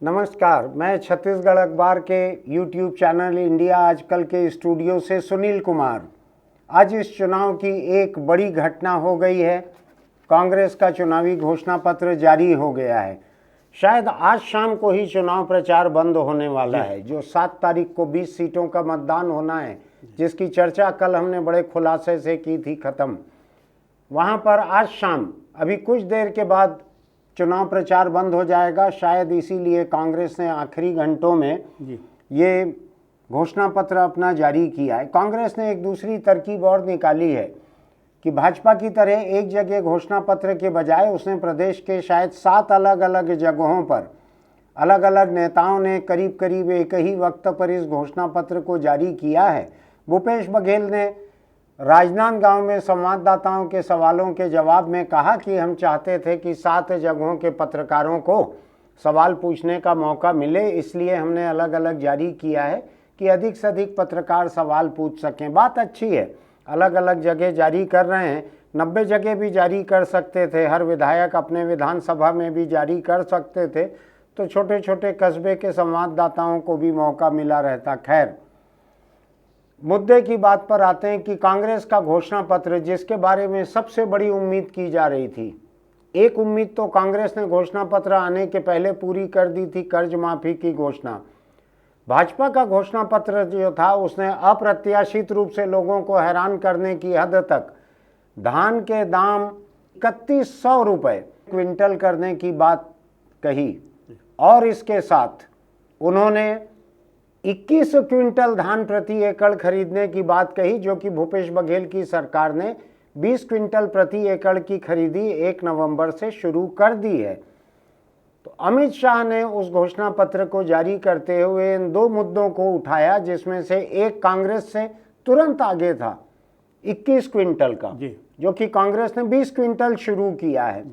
नमस्कार, मैं छत्तीसगढ़ अखबार के यूट्यूब चैनल इंडिया आजकल के स्टूडियो से सुनील कुमार। आज इस चुनाव की एक बड़ी घटना हो गई है। कांग्रेस का चुनावी घोषणा पत्र जारी हो गया है। शायद आज शाम को ही चुनाव प्रचार बंद होने वाला है। जो 7 तारीख को 20 सीटों का मतदान होना है, जिसकी चर्चा कल हमने बड़े खुलासे से की थी खत्म, वहाँ पर आज शाम अभी कुछ देर के बाद चुनाव प्रचार बंद हो जाएगा। शायद इसीलिए कांग्रेस ने आखिरी घंटों में ये घोषणा पत्र अपना जारी किया है। कांग्रेस ने एक दूसरी तरकीब और निकाली है कि भाजपा की तरह एक जगह घोषणा पत्र के बजाय उसने प्रदेश के शायद 7 अलग अलग जगहों पर अलग अलग नेताओं ने करीब करीब एक ही वक्त पर इस घोषणा पत्र को जारी किया है। भूपेश बघेल ने राजनांदगांव में संवाददाताओं के सवालों के जवाब में कहा कि हम चाहते थे कि 7 जगहों के पत्रकारों को सवाल पूछने का मौका मिले, इसलिए हमने अलग अलग जारी किया है कि अधिक से अधिक पत्रकार सवाल पूछ सकें। बात अच्छी है, अलग अलग जगह जारी कर रहे हैं। 90 जगह भी जारी कर सकते थे, हर विधायक अपने विधानसभा में भी जारी कर सकते थे, तो छोटे छोटे कस्बे के संवाददाताओं को भी मौका मिला रहता। खैर, मुद्दे की बात पर आते हैं कि कांग्रेस का घोषणा पत्र, जिसके बारे में सबसे बड़ी उम्मीद की जा रही थी, एक उम्मीद तो कांग्रेस ने घोषणा पत्र आने के पहले पूरी कर दी थी, कर्ज माफी की घोषणा। भाजपा का घोषणा पत्र जो था उसने अप्रत्याशित रूप से लोगों को हैरान करने की हद तक धान के दाम 3100 रुपये क्विंटल करने की बात कही, और इसके साथ उन्होंने 21 क्विंटल धान प्रति एकड़ खरीदने की बात कही, जो कि भूपेश बघेल की सरकार ने 20 क्विंटल प्रति एकड़ की खरीदी 1 नवंबर से शुरू कर दी है। तो अमित शाह ने उस घोषणा पत्र को जारी करते हुए इन 2 मुद्दों को उठाया, जिसमें से एक कांग्रेस से तुरंत आगे था 21 क्विंटल का, जो कि कांग्रेस ने 20 क्विंटल शुरू किया है।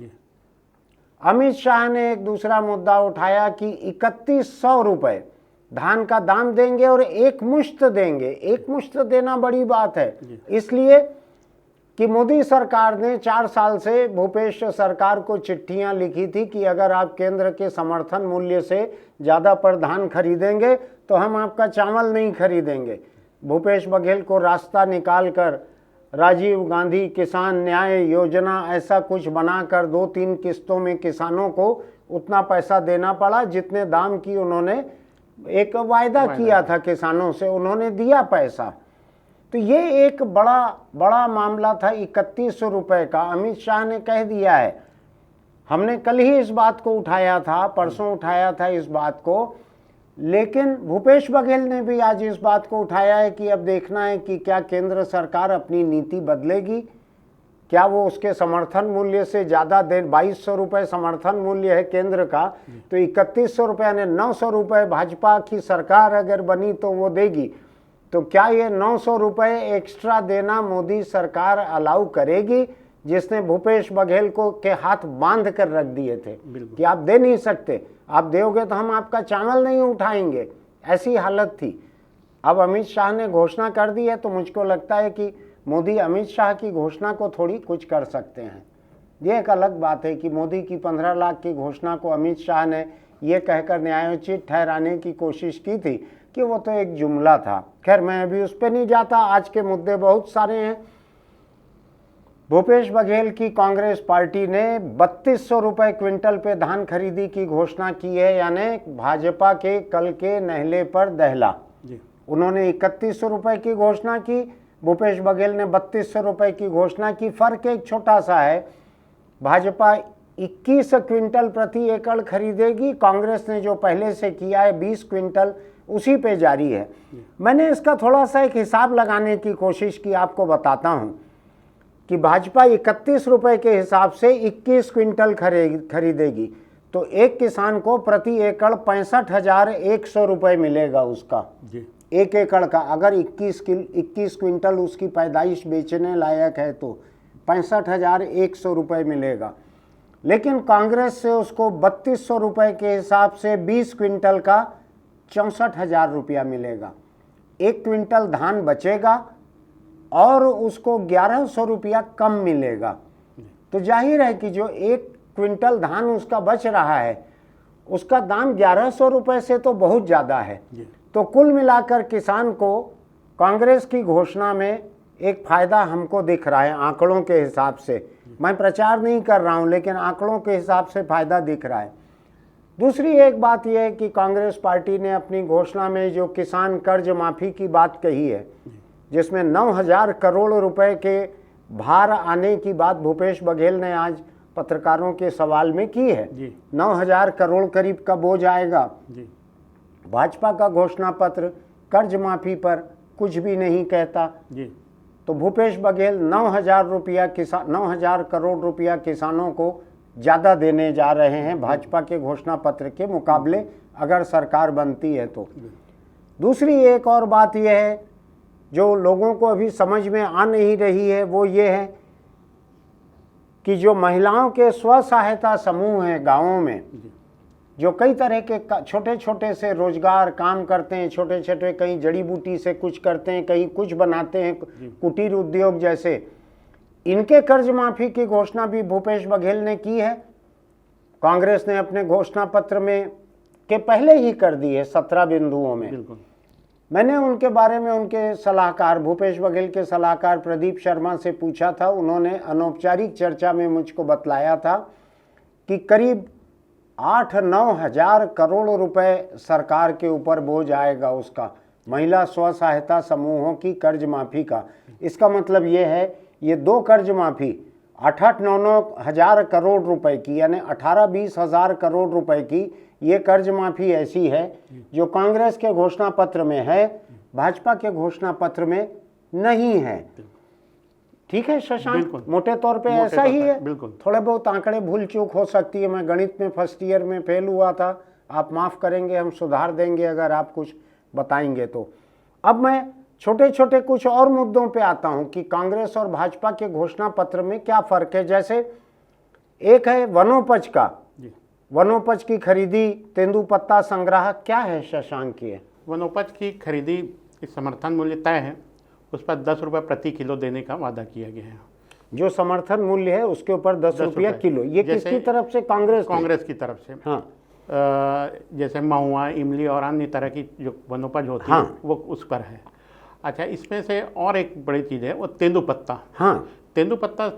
अमित शाह ने एक दूसरा मुद्दा उठाया कि 3100 रुपये धान का दाम देंगे और एक मुश्त देंगे। एक मुश्त देना बड़ी बात है, इसलिए कि मोदी सरकार ने 4 साल से भूपेश सरकार को चिट्ठियां लिखी थी कि अगर आप केंद्र के समर्थन मूल्य से ज़्यादा पर धान खरीदेंगे तो हम आपका चावल नहीं खरीदेंगे। भूपेश बघेल को रास्ता निकालकर राजीव गांधी किसान न्याय योजना ऐसा कुछ बनाकर 2-3 किस्तों में किसानों को उतना पैसा देना पड़ा जितने दाम की उन्होंने एक वायदा किया था किसानों से, उन्होंने दिया पैसा। तो ये एक बड़ा मामला था 3100 रुपये का। अमित शाह ने कह दिया है, हमने कल ही इस बात को उठाया था, परसों उठाया था इस बात को, लेकिन भूपेश बघेल ने भी आज इस बात को उठाया है कि अब देखना है कि क्या केंद्र सरकार अपनी नीति बदलेगी, क्या वो उसके समर्थन मूल्य से ज़्यादा दे। 2200 रुपये समर्थन मूल्य है केंद्र का, तो 3100 रुपये यानी 900 रुपये भाजपा की सरकार अगर बनी तो वो देगी। तो क्या ये 900 रुपये एक्स्ट्रा देना मोदी सरकार अलाउ करेगी, जिसने भूपेश बघेल को के हाथ बांध कर रख दिए थे कि आप दे नहीं सकते, आप दोगे तो हम आपका चावल नहीं उठाएंगे, ऐसी हालत थी। अब अमित शाह ने घोषणा कर दी है, तो मुझको लगता है कि मोदी अमित शाह की घोषणा को थोड़ी कुछ कर सकते हैं। ये एक अलग बात है कि मोदी की 15 लाख की घोषणा को अमित शाह ने ये कहकर न्यायोचित ठहराने की कोशिश की थी कि वो तो एक जुमला था। खैर, मैं अभी उस पर नहीं जाता, आज के मुद्दे बहुत सारे हैं। भूपेश बघेल की कांग्रेस पार्टी ने 3200 रुपये क्विंटल पे धान खरीदी की घोषणा की है, यानी भाजपा के कल के नहले पर दहला। उन्होंने 3100 रुपये की घोषणा की, भूपेश बघेल ने 3200 रुपये की घोषणा की। फर्क एक छोटा सा है, भाजपा 21 क्विंटल प्रति एकड़ खरीदेगी, कांग्रेस ने जो पहले से किया है 20 क्विंटल उसी पे जारी है। मैंने इसका थोड़ा सा एक हिसाब लगाने की कोशिश की, आपको बताता हूँ कि भाजपा 31 रुपये के हिसाब से 21 क्विंटल खरीदेगी, तो एक किसान को प्रति एकड़ 65,100 रुपये मिलेगा उसका, एक एकड़ का। अगर 21 क्विंटल उसकी पैदाइश बेचने लायक है तो 65,100 रुपये मिलेगा। लेकिन कांग्रेस से उसको 3200 रुपये के हिसाब से 20 क्विंटल का 64,000 रुपया मिलेगा। 1 क्विंटल धान बचेगा और उसको 1100 रुपया कम मिलेगा। तो जाहिर है कि जो 1 क्विंटल धान उसका बच रहा है उसका दाम 1100 रुपये से तो बहुत ज़्यादा है। तो कुल मिलाकर किसान को कांग्रेस की घोषणा में एक फ़ायदा हमको दिख रहा है आंकड़ों के हिसाब से। मैं प्रचार नहीं कर रहा हूं, लेकिन आंकड़ों के हिसाब से फ़ायदा दिख रहा है। दूसरी एक बात यह है कि कांग्रेस पार्टी ने अपनी घोषणा में जो किसान कर्ज माफ़ी की बात कही है, जिसमें 9,000 करोड़ रुपए के भार आने की बात भूपेश बघेल ने आज पत्रकारों के सवाल में की है। 9,000 करोड़ करीब का बोझ आएगा। भाजपा का घोषणा पत्र कर्ज माफी पर कुछ भी नहीं कहता। तो भूपेश बघेल 9,000 करोड़ रुपया किसानों को ज़्यादा देने जा रहे हैं भाजपा के घोषणा पत्र के मुकाबले, अगर सरकार बनती है तो। दूसरी एक और बात यह है जो लोगों को अभी समझ में आ नहीं रही है, वो ये है कि जो महिलाओं के स्व सहायता समूह हैं गाँवों में, जो कई तरह के छोटे छोटे से रोजगार काम करते हैं, छोटे छोटे कहीं जड़ी बूटी से कुछ करते हैं, कहीं कुछ बनाते हैं, कुटीर उद्योग जैसे, इनके कर्ज माफी की घोषणा भी भूपेश बघेल ने की है। कांग्रेस ने अपने घोषणा पत्र में के पहले ही कर दी है 17 बिंदुओं में। मैंने उनके बारे में उनके सलाहकार भूपेश बघेल के सलाहकार प्रदीप शर्मा से पूछा था। उन्होंने अनौपचारिक चर्चा में मुझको बतलाया था कि करीब 8-9 हजार करोड़ रुपए सरकार के ऊपर बोझ आएगा उसका, महिला स्व सहायता समूहों की कर्ज माफी का। इसका मतलब ये है ये दो कर्ज माफी 8-9 हजार करोड़ रुपए की, यानी 18-20 हजार करोड़ रुपए की ये कर्ज माफी ऐसी है जो कांग्रेस के घोषणा पत्र में है, भाजपा के घोषणा पत्र में नहीं है। ठीक है शशांक, मोटे तौर पे ऐसा ही है। थोड़े बहुत आंकड़े भूल चूक हो सकती है। मैं गणित में फर्स्ट ईयर में फेल हुआ था, आप माफ़ करेंगे, हम सुधार देंगे अगर आप कुछ बताएंगे तो। अब मैं छोटे छोटे कुछ और मुद्दों पे आता हूं कि कांग्रेस और भाजपा के घोषणा पत्र में क्या फ़र्क है। जैसे एक है वनोपज का, वनोपज की खरीदी, तेंदुपत्ता संग्रह, क्या है शशांक ये? वनोपज की खरीदी की समर्थन मूल्य तय है, उस पर 10 रुपये प्रति किलो देने का वादा किया गया है। जो समर्थन मूल्य है उसके ऊपर 10 रुपया किलो। ये किसकी तरफ से? कांग्रेस की तरफ से। हाँ, जैसे महुआ, इमली और अन्य तरह की जो वनोपज होती है वो उस पर है। अच्छा, इसमें से और एक बड़ी चीज़ है वो तेंदुपत्ता। हाँ, तेंदुपत्ता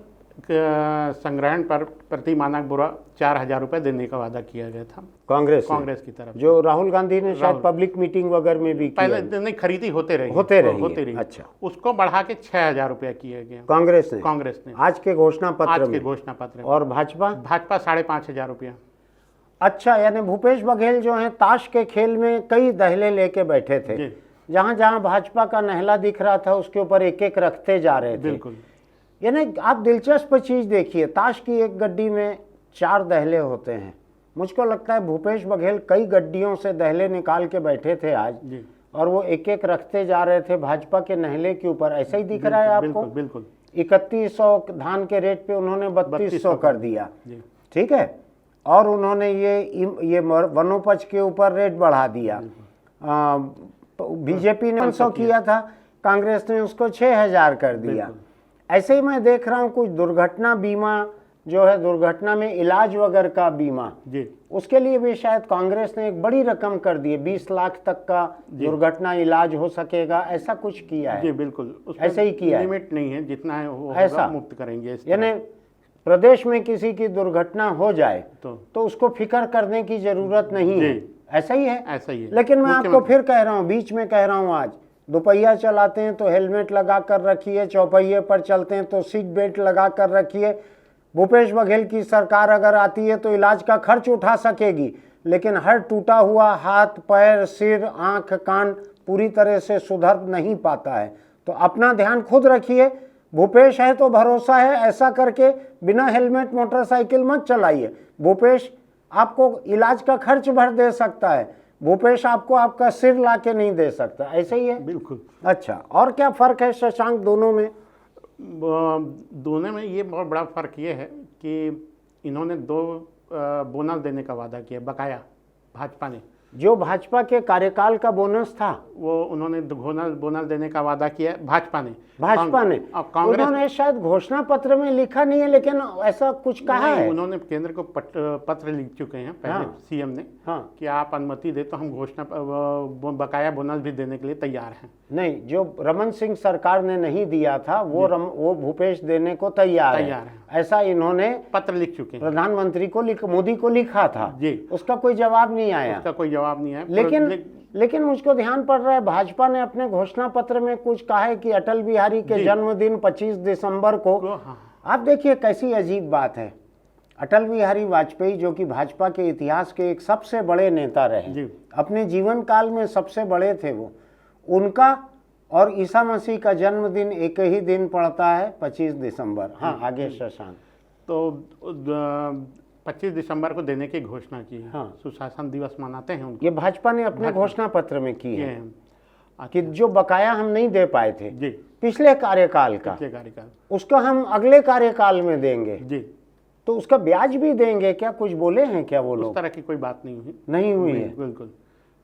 संग्रहण पर प्रति मानक बोरा 4,000 रुपये देने का वादा किया गया था कांग्रेस की तरफ, जो राहुल गांधी ने शायद पब्लिक मीटिंग वगैरह में भी पहले नहीं खरीदी होते रही। अच्छा, उसको बढ़ा के 6,000 रुपया किया गया कांग्रेस ने आज के घोषणा पत्र। और भाजपा 5,500 रुपया। अच्छा, यानी भूपेश बघेल जो हैं ताश के खेल में कई दहले लेके बैठे थे, जहां जहां भाजपा का नहला दिख रहा था उसके ऊपर एक एक रखते जा रहे थे। बिल्कुल। यानी आप दिलचस्प चीज देखिए, ताश की एक गड्डी में 4 दहले होते हैं। मुझको लगता है भूपेश बघेल कई गड्डियों से दहले निकाल के बैठे थे आज, और वो एक एक रखते जा रहे थे भाजपा के नहले के ऊपर। ऐसा ही दिख रहा है आपको? बिल्कुल। 3100 धान के रेट पे उन्होंने 3200 कर दिया। ठीक है, और उन्होंने ये वनोपज के ऊपर रेट बढ़ा दिया। बीजेपी ने 500 किया था, कांग्रेस ने उसको 6,000 कर दिया। ऐसे ही मैं देख रहा हूँ कुछ दुर्घटना बीमा जो है, दुर्घटना में इलाज वगैरह का बीमा, उसके लिए भी शायद कांग्रेस ने एक बड़ी रकम कर दी है, 20 लाख तक का दुर्घटना इलाज हो सकेगा, ऐसा कुछ किया है। जी बिल्कुल, ऐसे ही किया है, लिमिट नहीं है, जितना है वो ऐसा मुक्त करेंगे। यानी प्रदेश में किसी की दुर्घटना हो जाए तो उसको फिक्र करने की जरूरत नहीं है। ऐसा ही है। लेकिन मैं आपको फिर कह रहा हूँ, बीच में कह रहा हूँ, आज दोपहिया चलाते हैं तो हेलमेट लगा कर रखिए, चौपहिए पर चलते हैं तो सीट बेल्ट लगा कर रखिए। भूपेश बघेल की सरकार अगर आती है तो इलाज का खर्च उठा सकेगी, लेकिन हर टूटा हुआ हाथ, पैर, सिर, आंख, कान पूरी तरह से सुधर नहीं पाता है। तो अपना ध्यान खुद रखिए। भूपेश है तो भरोसा है, ऐसा करके बिना हेलमेट मोटरसाइकिल मत चलाइए। भूपेश आपको इलाज का खर्च भर दे सकता है, भूपेश आपको आपका सिर ला के नहीं दे सकता। ऐसे ही है? बिल्कुल। अच्छा, और क्या फ़र्क है शशांक दोनों में? दोनों में ये बहुत बड़ा फ़र्क ये है कि इन्होंने 2 बोनस देने का वादा किया, बकाया भाजपा ने। जो भाजपा के कार्यकाल का बोनस था वो उन्होंने बोनस देने का वादा किया है भाजपा ने। अब कांग्रेस उन्होंने शायद घोषणा पत्र में लिखा नहीं है, लेकिन ऐसा कुछ कहा है। उन्होंने केंद्र को पत्र लिख चुके हैं पहले, सीएम ने, कि आप अनुमति दे तो हम बकाया बोनस भी देने के लिए तैयार हैं। नहीं, जो रमन सिंह सरकार ने नहीं दिया था वो भूपेश देने को तैयार है, ऐसा इन्होंने पत्र लिख चुके हैं, प्रधानमंत्री को मोदी को लिखा था जी। उसका कोई जवाब नहीं आया, लेकिन मुझको ध्यान पड़ रहा है भाजपा ने अपने घोषणा पत्र में कुछ कहा है कि अटल बिहारी के जन्मदिन 25 दिसंबर को। आप देखिए कैसी अजीब बात है, अटल बिहारी वाजपेयी जो कि भाजपा के इतिहास के एक सबसे बड़े नेता रहे, अपने जीवन काल में सबसे बड़े थे वो, उनका और ईसा मसीह का जन्मदिन एक ही दिन पड़ता है 25 दिसंबर। हाँ, आगे शशांक। तो 25 दिसंबर को देने की घोषणा की है। सुशासन दिवस मनाते हैं उनको। ये भाजपा ने अपने घोषणा पत्र में की है कि जो बकाया हम नहीं दे पाए थे जी पिछले कार्यकाल का, उसका हम अगले कार्यकाल में देंगे जी। तो उसका ब्याज भी देंगे क्या? कुछ बोले हैं क्या वो लोग? उस तरह की कोई बात नहीं हुई है। बिल्कुल।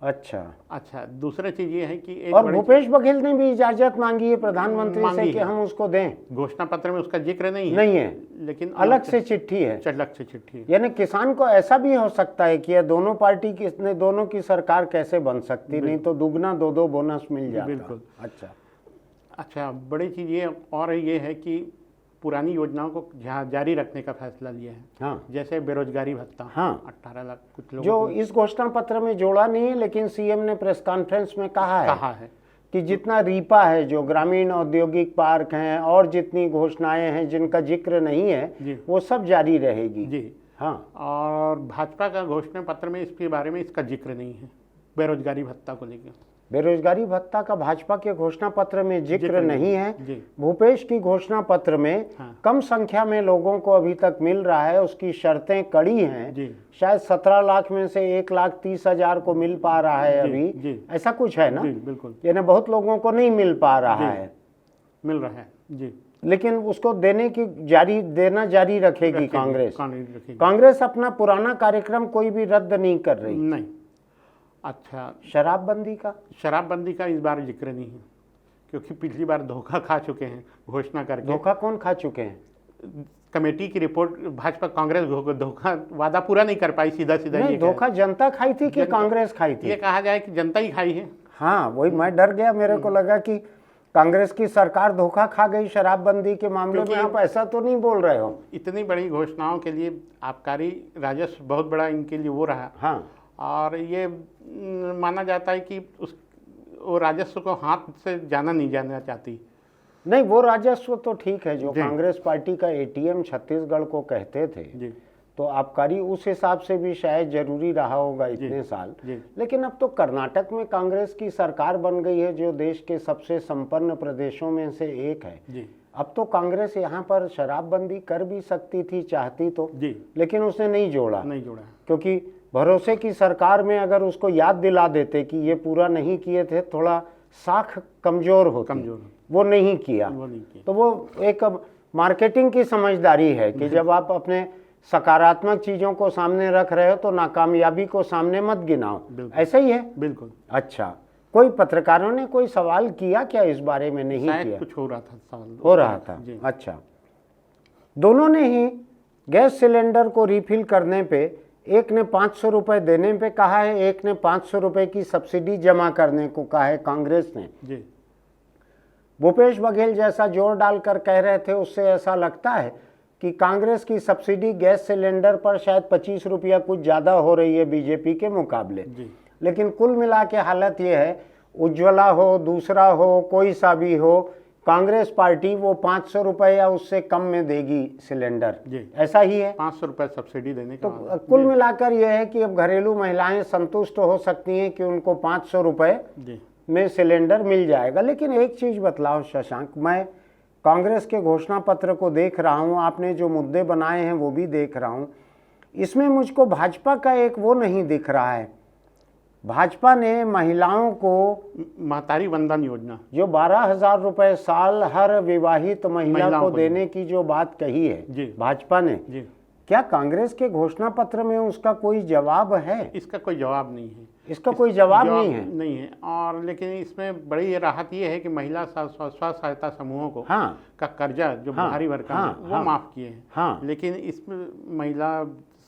अच्छा, दूसरी चीज ये है कि और भूपेश बघेल ने भी इजाजत मांगी है प्रधानमंत्री से कि हम उसको दें। घोषणा पत्र में उसका जिक्र नहीं है, लेकिन अलग से चिट्ठी है। यानी किसान को ऐसा भी हो सकता है कि दोनों पार्टी की दोनों की सरकार कैसे बन सकती, नहीं तो दुगना दो बोनस मिल जाता। बिल्कुल। अच्छा, बड़ी चीज ये है कि पुरानी योजनाओं को जारी रखने का फैसला लिया है। जैसे बेरोजगारी भत्ता 18 लाख कुछ लोग जो इस घोषणा पत्र में जोड़ा नहीं है, लेकिन सीएम ने प्रेस कॉन्फ्रेंस में कहा है कि जितना रीपा है, जो ग्रामीण औद्योगिक पार्क हैं और जितनी घोषणाएं हैं जिनका जिक्र नहीं है वो सब जारी रहेगी जी। और भाजपा का घोषणा पत्र में इसके बारे में इसका जिक्र नहीं है, बेरोजगारी भत्ता को लेकर। बेरोजगारी भत्ता का भाजपा के घोषणा पत्र में जिक्र नहीं है। भूपेश की घोषणा पत्र में कम संख्या में लोगों को अभी तक मिल रहा है, उसकी शर्तें कड़ी हैं। शायद 17 लाख में से 1,30,000 को मिल पा रहा है अभी, ऐसा कुछ है ना? बिल्कुल। यानी बहुत लोगों को नहीं मिल पा रहा है। मिल रहा है जी, लेकिन उसको देना जारी रखेगी कांग्रेस अपना पुराना कार्यक्रम कोई भी रद्द नहीं कर रही। नहीं। अच्छा, शराबबंदी का इस बार जिक्र नहीं है, क्योंकि पिछली बार धोखा खा चुके हैं घोषणा करके। धोखा कौन खा चुके हैं? कमेटी की रिपोर्ट, भाजपा कांग्रेस धोखा वादा पूरा नहीं कर पाई। सीधा नहीं, धोखा जनता खाई थी कि कांग्रेस खाई थी? ये कहा जाए कि जनता ही खाई है। हाँ, वही मैं डर गया, मेरे को लगा कि कांग्रेस की सरकार धोखा खा गई शराबबंदी के मामले में। आप ऐसा तो नहीं बोल रहे हो? इतनी बड़ी घोषणाओं के लिए आबकारी राजस्व बहुत बड़ा इनके लिए वो रहा। और ये माना जाता है कि वो राजस्व को हाथ से नहीं जाना चाहती। नहीं, वो राजस्व तो ठीक है जो कांग्रेस पार्टी का एटीएम छत्तीसगढ़ को कहते थे जी। तो आबकारी उस हिसाब से भी शायद जरूरी रहा होगा इतने साल। लेकिन अब तो कर्नाटक में कांग्रेस की सरकार बन गई है, जो देश के सबसे संपन्न प्रदेशों में से एक है जी। अब तो कांग्रेस यहाँ पर शराबबंदी कर भी सकती थी चाहती तो जी। लेकिन उसने नहीं जोड़ा क्योंकि भरोसे की सरकार में अगर उसको याद दिला देते कि ये पूरा नहीं किए थे, थोड़ा साख कमजोर वो नहीं किया। तो वो एक मार्केटिंग की समझदारी है कि जब आप अपने सकारात्मक चीजों को सामने रख रहे हो तो नाकामयाबी को सामने मत गिनाओ। ऐसा ही है। बिल्कुल। अच्छा, कोई पत्रकारों ने कोई सवाल किया क्या इस बारे में? नहीं किया, कुछ हो रहा था, सवाल हो रहा था। अच्छा, दोनों ने ही गैस सिलेंडर को रिफिल करने पे, एक ने 500 रुपए देने पे कहा है, एक ने 500 रुपए की सब्सिडी जमा करने को कहा है कांग्रेस ने जी। भूपेश बघेल जैसा जोर डालकर कह रहे थे, उससे ऐसा लगता है कि कांग्रेस की सब्सिडी गैस सिलेंडर पर शायद 25 रुपया कुछ ज़्यादा हो रही है बीजेपी के मुकाबले जी। लेकिन कुल मिला के हालत ये है, उज्ज्वला हो, दूसरा हो, कोई सा भी हो, कांग्रेस पार्टी वो 500 रुपए या उससे कम में देगी सिलेंडर जी। ऐसा ही है, 500 रुपए सब्सिडी देने का। तो कुल मिलाकर यह है कि अब घरेलू महिलाएं संतुष्ट हो सकती हैं कि उनको 500 रुपए में सिलेंडर मिल जाएगा। लेकिन एक चीज बतलाओ शशांक, मैं कांग्रेस के घोषणा पत्र को देख रहा हूं, आपने जो मुद्दे बनाए हैं वो भी देख रहा हूं, इसमें मुझको भाजपा का एक वो नहीं दिख रहा है। भाजपा ने महिलाओं को महतारी वंदन योजना जो 12,000 रुपए साल हर विवाहित महिला को देने की जो बात कही है जी। भाजपा ने जी। क्या कांग्रेस के घोषणा पत्र में उसका कोई जवाब है? इसका कोई जवाब नहीं है। इसका कोई जवाब नहीं है? नहीं है। और लेकिन इसमें बड़ी राहत ये है कि महिला स्वयं सहायता समूहों को का कर्जा जो भारी भरकम है वो माफ़ किए हैं। लेकिन इसमें महिला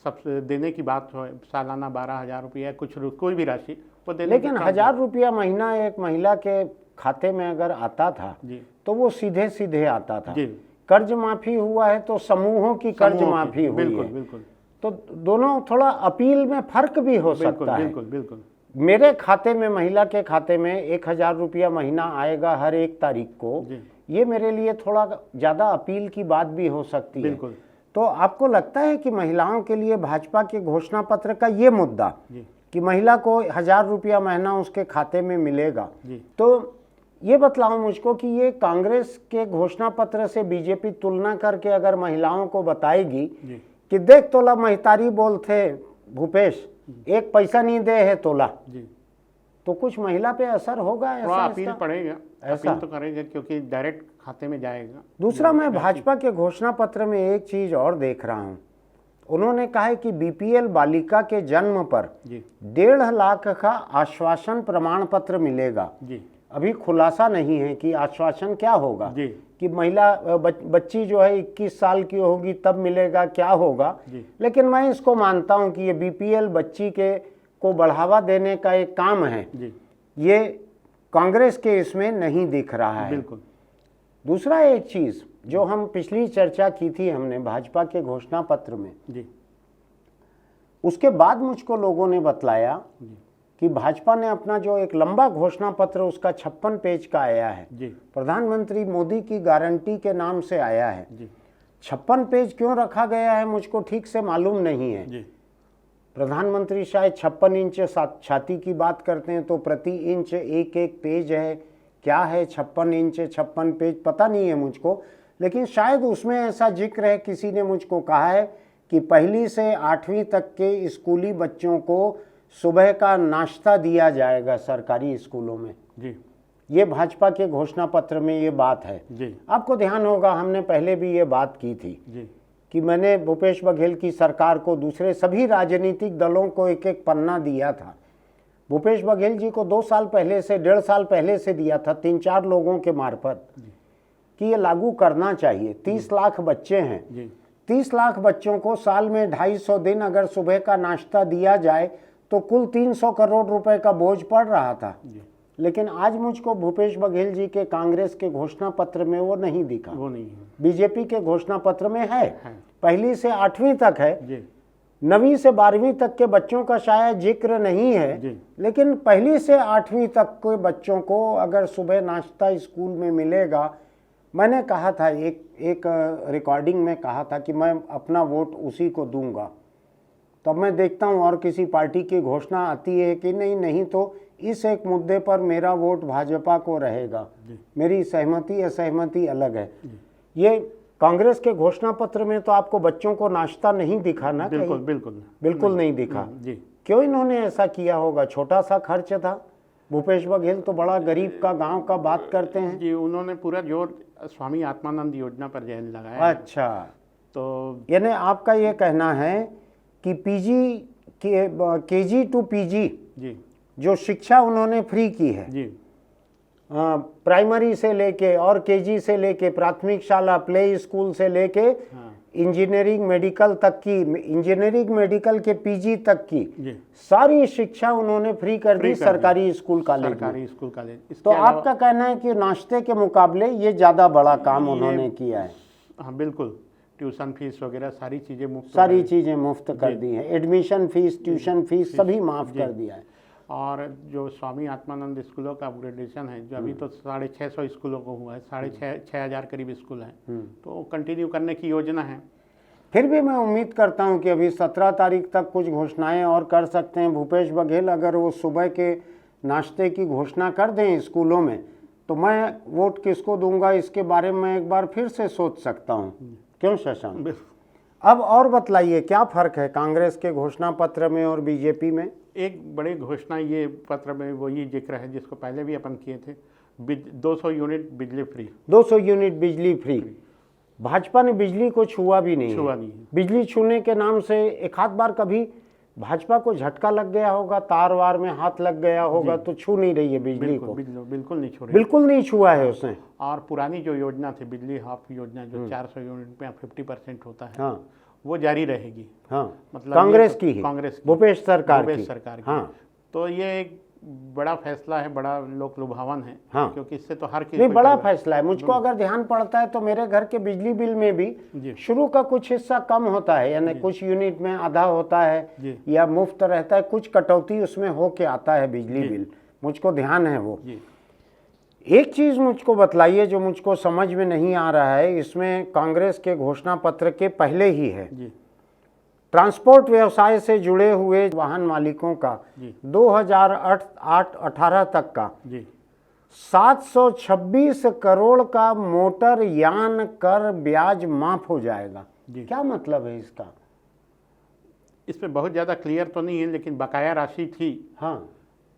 सबसे देने की बात हो, सालाना 12,000 रुपया कुछ कोई भी राशि वो देने, लेकिन 1,000 रुपया महीना एक महिला के खाते में अगर आता था तो वो सीधे सीधे आता था। कर्ज माफी हुआ है तो समूहों की कर्ज माफी हुई है। बिल्कुल। तो दोनों थोड़ा अपील में फर्क भी हो सकता है। बिल्कुल। मेरे खाते में, महिला के खाते में 1,000 रुपया महीना आएगा हर 1 तारीख को, ये मेरे लिए थोड़ा ज़्यादा अपील की बात भी हो सकती है। तो आपको लगता है कि महिलाओं के लिए भाजपा के घोषणा पत्र का ये मुद्दा कि महिला को 1,000 रुपया महीना उसके खाते में मिलेगा, तो ये बतलाओ मुझको कि ये कांग्रेस के घोषणा पत्र से बीजेपी तुलना करके अगर महिलाओं को बताएगी कि देख तोला महतारी बोलते भूपेश, 1 पैसा नहीं दे है तोला, तो कुछ महिला पे असर होगा? ऐसा अपील पड़ेगा, अपील तो करेगा क्योंकि डायरेक्ट खाते में जाएगा। दूसरा, मैं भाजपा के घोषणा पत्र में एक चीज और देख रहा हूँ। उन्होंने कहा है कि बीपीएल बालिका के जन्म पर 1.5 लाख का आश्वासन प्रमाण पत्र मिलेगा। अभी खुलासा नहीं है कि आश्वासन क्या होगा, कि महिला बच्ची जो है 21 साल की होगी तब मिलेगा, क्या होगा। लेकिन मैं इसको मानता हूं कि ये बीपीएल बच्ची के को बढ़ावा देने का एक काम है, ये कांग्रेस के इसमें नहीं दिख रहा है। बिल्कुल। दूसरा एक चीज जो हम पिछली चर्चा की थी हमने भाजपा के घोषणा पत्र में, उसके बाद मुझको लोगों ने बतलाया कि भाजपा ने अपना जो एक लंबा घोषणा पत्र उसका 56 पेज का आया है, प्रधानमंत्री मोदी की गारंटी के नाम से आया है। 56 पेज क्यों रखा गया है मुझको ठीक से मालूम नहीं है। प्रधानमंत्री शायद 56 इंच छाती की बात करते हैं तो प्रति इंच एक पेज है, क्या है 56 इंच 56 पेज पता नहीं है मुझको। लेकिन शायद उसमें ऐसा जिक्र है, किसी ने मुझको कहा है कि 1ली से 8वीं तक के स्कूली बच्चों को सुबह का नाश्ता दिया जाएगा सरकारी स्कूलों में। ये भाजपा के घोषणा पत्र में ये बात है। आपको ध्यान होगा हमने पहले भी ये बात की थी कि मैंने भूपेश बघेल की सरकार को, दूसरे सभी राजनीतिक दलों को एक एक पन्ना दिया था। भूपेश बघेल जी को 2 साल पहले से, 1.5 साल पहले से दिया था 3-4 लोगों के मार्फत कि ये लागू करना चाहिए। 30 लाख बच्चे हैं, 30 लाख बच्चों को साल में 250 दिन अगर सुबह का नाश्ता दिया जाए तो कुल 300 करोड़ रुपए का बोझ पड़ रहा था। लेकिन आज मुझको भूपेश बघेल जी के कांग्रेस के घोषणा पत्र में वो नहीं दिखा। वो नहीं है। बीजेपी के घोषणा पत्र में है। 1ली से 8वीं तक है, 9वीं से 12वीं तक के बच्चों का शायद जिक्र नहीं है, लेकिन 1ली से 8वीं तक के बच्चों को अगर सुबह नाश्ता स्कूल में मिलेगा, मैंने कहा था एक रिकॉर्डिंग में कहा था कि मैं अपना वोट उसी को दूंगा। तब मैं देखता हूं और किसी पार्टी की घोषणा आती है कि नहीं तो इस एक मुद्दे पर मेरा वोट भाजपा को रहेगा, मेरी सहमति असहमति अलग है। ये कांग्रेस के घोषणा पत्र में तो आपको बच्चों को नाश्ता नहीं दिखा ना? बिल्कुल नहीं दिखा। क्यों इन्होंने ऐसा किया होगा? छोटा सा खर्च था। भूपेश बघेल तो बड़ा गरीब का गांव का बात करते हैं। जी, उन्होंने पूरा जोर स्वामी आत्मानंद योजना पर जहन लगाया। अच्छा, तो यानी आपका ये कहना है कि केजी टू पीजी जो शिक्षा उन्होंने फ्री की है, प्राइमरी से लेके और केजी से लेके, प्राथमिक शाला, प्ले स्कूल से लेके इंजीनियरिंग मेडिकल तक की, इंजीनियरिंग मेडिकल के पीजी तक की सारी शिक्षा उन्होंने फ्री कर दी सरकारी स्कूल कॉलेज। तो आपका कहना है कि नाश्ते के मुकाबले ये ज्यादा बड़ा काम उन्होंने किया है? हाँ बिल्कुल। ट्यूशन फीस वगैरह सारी चीज़ें मुफ्त कर दी हैं। एडमिशन फीस, ट्यूशन फीस सभी माफ़ कर दिया है। और जो स्वामी आत्मानंद स्कूलों का अपग्रेडेशन है, जो अभी तो 650 स्कूलों को हुआ है, 6,500 करीब स्कूल हैं, तो कंटिन्यू करने की योजना है। फिर भी मैं उम्मीद करता हूं कि अभी 17 तारीख तक कुछ घोषणाएं और कर सकते हैं भूपेश बघेल। अगर वो सुबह के नाश्ते की घोषणा कर दें स्कूलों में, तो मैं वोट किसको दूंगा इसके बारे में एक बार फिर से सोच सकता हूँ। क्यों शशांक? अब और बतलाइए क्या फ़र्क है कांग्रेस के घोषणा पत्र में और बीजेपी में? एक बड़ी घोषणा ये पत्र में वही जिक्र है जिसको पहले भी अपन किए थे, 200 यूनिट बिजली फ्री। 200 यूनिट बिजली फ्री। भाजपा ने बिजली को छुआ भी नहीं छुआ है। नहीं है। बिजली छूने के नाम से एक आध बार कभी भाजपा को झटका लग गया होगा, तार वार में हाथ लग गया होगा, तो छू नहीं रही है बिजली को। बिल्कुल नहीं छू रही, बिल्कुल नहीं छुआ है उसने। और पुरानी जो योजना थी बिजली हाफ योजना, जो 400 यूनिट में 50% होता है, हाँ, वो जारी रहेगी। हाँ, मतलब कांग्रेस की कांग्रेस भूपेश सरकार की। हाँ, तो ये एक बड़ा फैसला है, बड़ा लोक लुभावन है। हाँ, क्योंकि इससे तो हर नहीं, बड़ा फैसला है। मुझको अगर ध्यान पड़ता है तो मेरे घर के बिजली बिल में भी शुरू का कुछ हिस्सा कम होता है, यानी कुछ यूनिट में आधा होता है या मुफ्त रहता है, कुछ कटौती उसमें होके आता है बिजली बिल, मुझको ध्यान है वो। एक चीज मुझको बतलाइए जो मुझको समझ में नहीं आ रहा है, इसमें कांग्रेस के घोषणा पत्र के पहले ही है, ट्रांसपोर्ट व्यवसाय से जुड़े हुए वाहन मालिकों का 2008-18 तक का 726 करोड़ का मोटर यान कर ब्याज माफ हो जाएगा। क्या मतलब है इसका? इसमें बहुत ज़्यादा क्लियर तो नहीं है, लेकिन बकाया राशि थी। हाँ,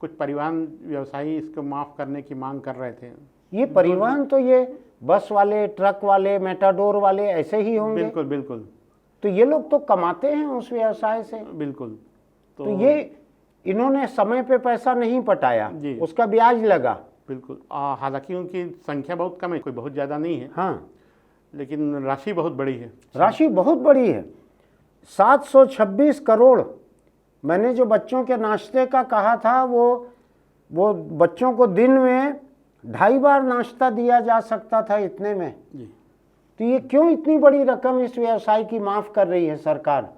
कुछ परिवहन व्यवसायी इसको माफ करने की मांग कर रहे थे। ये परिवहन तो ये बस वाले, ट्रक वाले, मेटाडोर वाले ऐसे ही होंगे। बिल्कुल बिल्कुल। तो ये लोग तो कमाते हैं उस व्यवसाय से। बिल्कुल। तो ये इन्होंने समय पे पैसा नहीं पटाया, उसका ब्याज लगा। बिल्कुल। हालांकि उनकी संख्या बहुत कम है, कोई बहुत ज़्यादा नहीं है। हाँ, लेकिन राशि बहुत बड़ी है। राशि बहुत बड़ी है, 726 करोड़। मैंने जो बच्चों के नाश्ते का कहा था, वो बच्चों को दिन में 2.5 बार नाश्ता दिया जा सकता था इतने में। तो ये क्यों इतनी बड़ी रकम इस व्यवसाय की माफ कर रही है सरकार?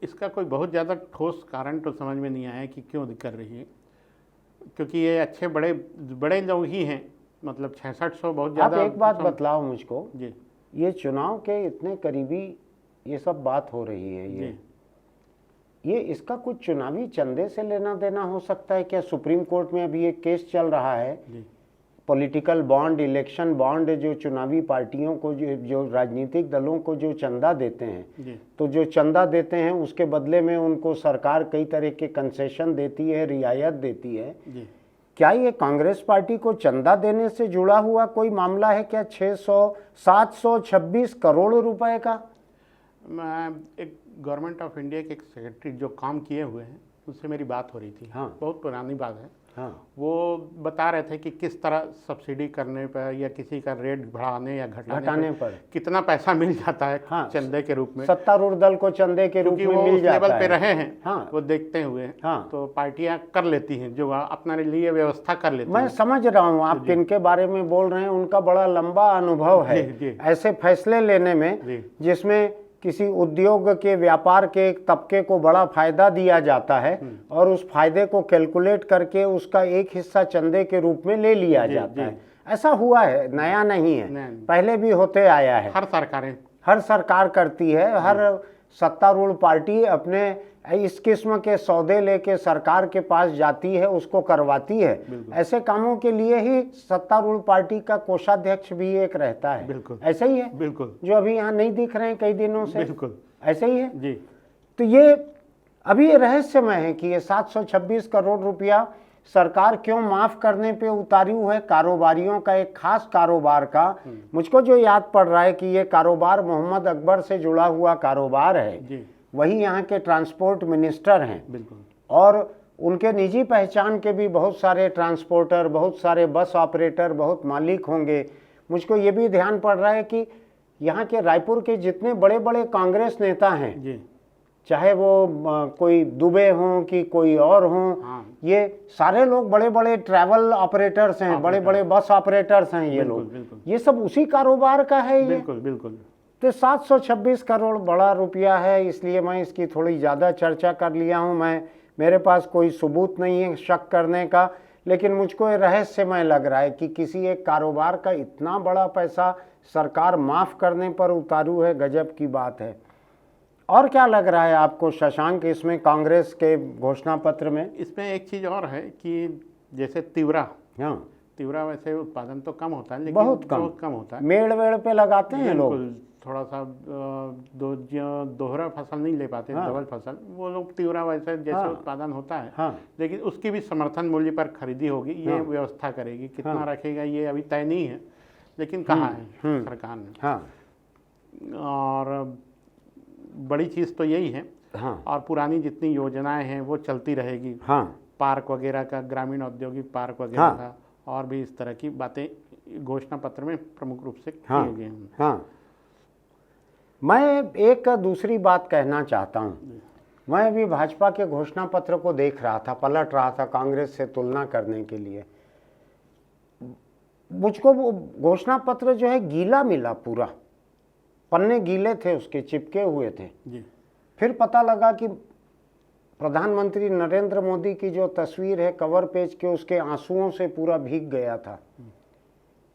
इसका कोई बहुत ज़्यादा ठोस कारण तो समझ में नहीं आया कि क्यों कर रही है, क्योंकि ये अच्छे बड़े बड़े लोग ही हैं, मतलब 6600 बहुत ज़्यादा। आप एक बात बतलाओ मुझको जी, ये चुनाव के इतने करीबी ये सब बात हो रही है, ये इसका कुछ चुनावी चंदे से लेना देना हो सकता है क्या? सुप्रीम कोर्ट में अभी एक केस चल रहा है, पॉलिटिकल बॉन्ड, इलेक्शन बॉन्ड, जो चुनावी पार्टियों को, जो राजनीतिक दलों को जो चंदा देते हैं, तो जो चंदा देते हैं उसके बदले में उनको सरकार कई तरह के कंसेशन देती है, रियायत देती है। क्या ये कांग्रेस पार्टी को चंदा देने से जुड़ा हुआ कोई मामला है क्या? 726 करोड़ रुपए का। मैं एक गवर्नमेंट ऑफ इंडिया के एक सेक्रेटरी जो काम किए हुए हैं, उससे मेरी बात हो रही थी। हाँ, बहुत पुरानी बात है। हाँ, वो बता रहे थे कि किस तरह सब्सिडी करने पर या किसी का रेट बढ़ाने या घटाने पर कितना पैसा मिल जाता है। हाँ, चंदे के रूप में सत्तारूढ़ दल को चंदे के रूप में मिल जाता है। लेवल पे रहे हैं। हाँ, वो देखते हुए। हाँ, तो पार्टियां कर लेती हैं, जो अपने लिए व्यवस्था कर लेती हैं। मैं समझ रहा हूँ आप किनके बारे में बोल रहे हैं, उनका बड़ा लंबा अनुभव है ऐसे फैसले लेने में, जिसमें किसी उद्योग के, व्यापार के एक तबके को बड़ा फायदा दिया जाता है और उस फायदे को कैलकुलेट करके उसका एक हिस्सा चंदे के रूप में ले लिया जाता है। ऐसा हुआ है, नया नहीं है, पहले भी होते आया है। हर सरकार करती है, हर सत्तारूढ़ पार्टी अपने इस किस्म के सौदे लेके सरकार के पास जाती है, उसको करवाती है। ऐसे कामों के लिए ही सत्तारूढ़ पार्टी का कोषाध्यक्ष भी एक रहता है। बिल्कुल ऐसा ही है। बिल्कुल, जो अभी यहाँ नहीं दिख रहे हैं कई दिनों से। बिल्कुल ऐसे ही है जी। तो ये अभी रहस्यमय है कि ये 726 करोड़ रुपया सरकार क्यों माफ करने पे उतारी हुई है। कारोबारियों का, एक खास कारोबार का मुझको जो याद पड़ रहा है कि ये कारोबार मोहम्मद अकबर से जुड़ा हुआ कारोबार है। वही यहाँ के ट्रांसपोर्ट मिनिस्टर हैं। बिल्कुल। और उनके निजी पहचान के भी बहुत सारे ट्रांसपोर्टर, बहुत सारे बस ऑपरेटर, बहुत मालिक होंगे। मुझको ये भी ध्यान पड़ रहा है कि यहाँ के रायपुर के जितने बड़े बड़े कांग्रेस नेता हैं, चाहे वो कोई दुबे हों कि कोई और हों, ये सारे लोग बड़े बड़े ट्रैवल ऑपरेटर्स हैं, बड़े बड़े बस ऑपरेटर्स हैं ये लोग। ये सब उसी कारोबार का है ये। बिल्कुल बिल्कुल। तो 726 करोड़ बड़ा रुपया है, इसलिए मैं इसकी थोड़ी ज़्यादा चर्चा कर लिया हूँ। मेरे पास कोई सबूत नहीं है शक करने का, लेकिन मुझको ये रहस्यमय लग रहा है कि किसी एक कारोबार का इतना बड़ा पैसा सरकार माफ़ करने पर उतारू है। गजब की बात है। और क्या लग रहा है आपको शशांक इसमें, कांग्रेस के घोषणा पत्र में? इसमें एक चीज़ और है कि जैसे तीवरा, हाँ, तीवरा वैसे उत्पादन तो कम होता है, लेकिन बहुत कम होता है। मेड़ वेड़ पे लगाते हैं लोग, थोड़ा सा दोहरा फसल नहीं ले पाते, डबल फसल। वो लोग तीवरा वैसे जैसे उत्पादन होता है, लेकिन उसकी भी समर्थन मूल्य पर खरीदी होगी, ये व्यवस्था करेगी। कितना रखेगा ये अभी तय नहीं है, लेकिन कहा है सरकार ने। और बड़ी चीज़ तो यही है। हाँ। और पुरानी जितनी योजनाएं हैं वो चलती रहेगी। हाँ। पार्क वगैरह का, ग्रामीण औद्योगिक पार्क वगैरह हाँ। का, और भी इस तरह की बातें घोषणा पत्र में प्रमुख रूप से हाँ। किए गए हैं। हाँ। मैं एक दूसरी बात कहना चाहता हूँ। मैं अभी भाजपा के घोषणा पत्र को देख रहा था, पलट रहा था कांग्रेस से तुलना करने के लिए। मुझको वो घोषणा पत्र जो है गीला मिला, पूरा पन्ने गीले थे, उसके चिपके हुए थे जी। फिर पता लगा कि प्रधानमंत्री नरेंद्र मोदी की जो तस्वीर है कवर पेज के, उसके आंसुओं से पूरा भीग गया था।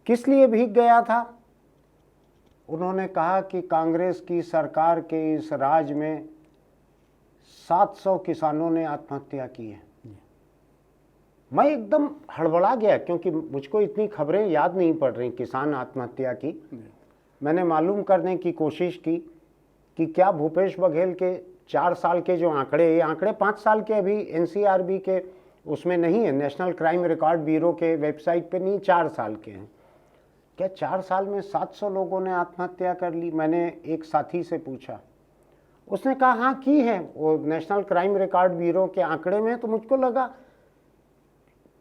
किस लिए भीग गया था? उन्होंने कहा कि कांग्रेस की सरकार के इस राज में 700 किसानों ने आत्महत्या की है। मैं एकदम हड़बड़ा गया, क्योंकि मुझको इतनी खबरें याद नहीं पड़ रही किसान आत्महत्या की। मैंने मालूम करने की कोशिश की कि क्या भूपेश बघेल के 4 साल के जो आंकड़े, ये आंकड़े 5 साल के अभी एनसीआरबी के उसमें नहीं है, नेशनल क्राइम रिकॉर्ड ब्यूरो के वेबसाइट पे नहीं, 4 साल के हैं। क्या 4 साल में 700 लोगों ने आत्महत्या कर ली? मैंने एक साथी से पूछा, उसने कहा हाँ की है, वो नेशनल क्राइम रिकॉर्ड ब्यूरो के आंकड़े में। तो मुझको लगा